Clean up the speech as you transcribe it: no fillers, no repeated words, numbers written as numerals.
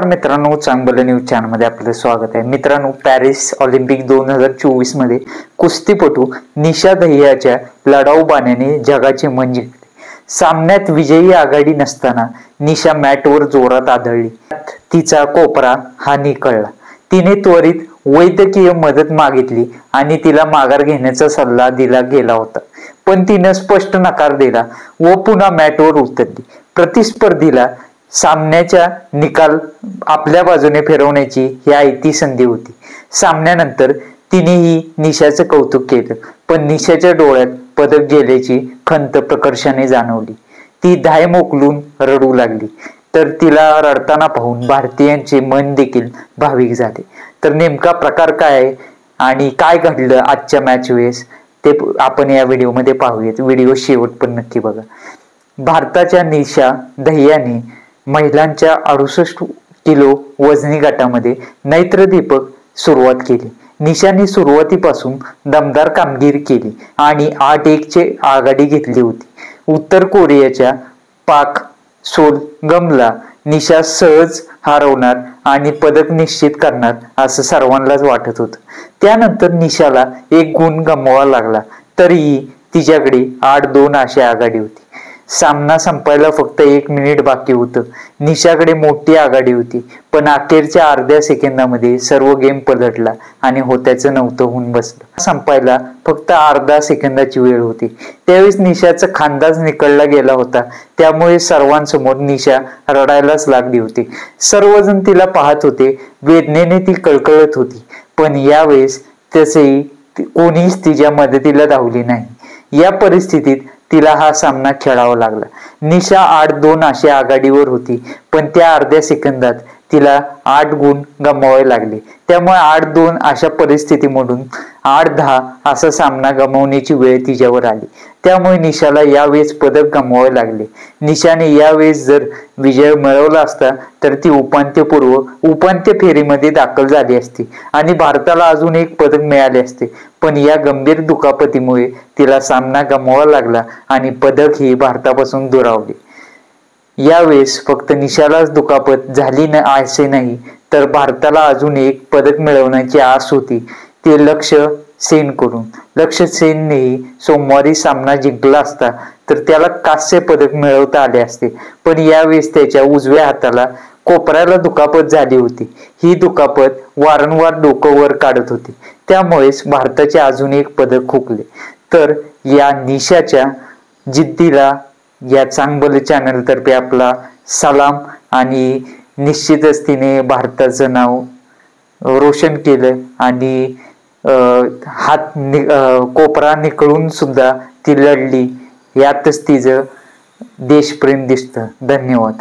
मित्रांनो, चांगलं न्यूज चॅनलमध्ये आपलं स्वागत आहे। मित्रांनो, पॅरिस ऑलिम्पिक 2024 मध्ये कुस्तीपटू निशा दहियाच्या लढाऊ बाण्याने जगाचे मन जिंकले। सामन्यात विजयी आघाडी नसताना निशा मॅटवर जोरात आदळली। तिचा कोपरा हा निखळला। तिने त्वरित वैद्यकीय मदत मागितली आणि तिला माघार घेण्याचा सल्ला दिला गेला होता, पण तिने स्पष्ट नकार दिला व पुन्हा मॅटवर उतरली। प्रतिस्पर्धीला सामन्याचा निकाल आपल्या बाजूने फिरवण्याची ही आयती संधी होती। सामन्यानंतर तिनेही निशाचं कौतुक केलं, पण निशाच्या डोळ्यात पदक गेल्याची खंत प्रकर्षाने जाणवली। ती धाय मोकलून रडू लागली, तर तिला रडताना पाहून भारतीयांचे मन देखील भाविक झाले। तर नेमका प्रकार काय आहे आणि काय घडलं आजच्या मॅच वेळेस ते आपण या व्हिडिओमध्ये पाहूयात। व्हिडिओ शेवट पण नक्की बघा। भारताच्या निशा दहियाने महिलांच्या 68 किलो वजनी गटामध्ये नैत्रदीपक सुरुवात केली। निशाने सुरुवातीपासून दमदार कामगिरी केली आणि 8-1 ची आघाडी घेतली होती। उत्तर कोरियाच्या पाक सोलगमला निशा सहज हरवणार आणि पदक निश्चित करणार असं सर्वांनाच वाटत होतं। त्यानंतर निशाला एक गुण गमवावा लागला, तरीही तिच्याकडे 8-2 अशी आघाडी होती। सामना संपायला फक्त 1 मिनिट बाकी होतं। निशाकडे मोठी आघाडी होती, पण अखेरच्या अर्ध्या सेकंदामध्ये सर्व गेम पलटला आणि होत्याचं नव्हतं होऊन बसलं। संपायला फक्त अर्धा सेकंदाची वेळ होती, त्यावेळेस निशाचा खांदाच निखळला गेला होता। त्यामुळे सर्वांसमोर निशा रडायलाच लागली होती। सर्वजण तिला पाहत होते, वेदनेने ती कळकळत होती, पण यावेळेस तसेही कोणीच तिच्या मदतीला धावली नाही। या परिस्थितीत तिला हा सामना खेळावा लागला। निशा 8-2 अशी आघाडीवर होती, पण त्या अर्ध्या सेकंदात तिला 8 गुण गमवावे लागले। त्यामुळे 8-2 अशा परिस्थितीमधून 8-10 असा सामना गमावण्याची वेळ तिच्यावर आली। त्यामुळे निशाला यावेळेस पदक गमवावे लागले। निशाने यावेळेस जर विजय मिळवला असता तर ती उपांत्य फेरीमध्ये दाखल झाली असती आणि भारताला अजून एक पदक मिळाले असते, पण या गंभीर दुखापतीमुळे तिला सामना गमवावा लागला आणि पदक ही भारतापासून दुरावले। यावेळेस फक्त निशालाच दुखापत झाली असे नाही, तर भारताला अजून एक पदक मिळवण्याची आस होती, ते लक्ष्य सेननेही सोमवारी सामना जिंकला असता तर त्याला कांस्य पदक मिळवता आले असते, पण यावेळेस त्याच्या उजव्या हाताला कोपऱ्याला दुखापत झाली होती। ही दुखापत वारंवार डोकं वर काढत होती, त्यामुळेच भारताचे अजून एक पदक हुकले। तर या निशाच्या जिद्दीला या चांगलं चॅनल तर्फे आपला सलाम आणि निश्चितच तिने भारताचं नाव रोशन केलं आणि कोपरा निखळून सुद्धा ती लढली। यातच तिचं देशप्रेम दिसतं। धन्यवाद।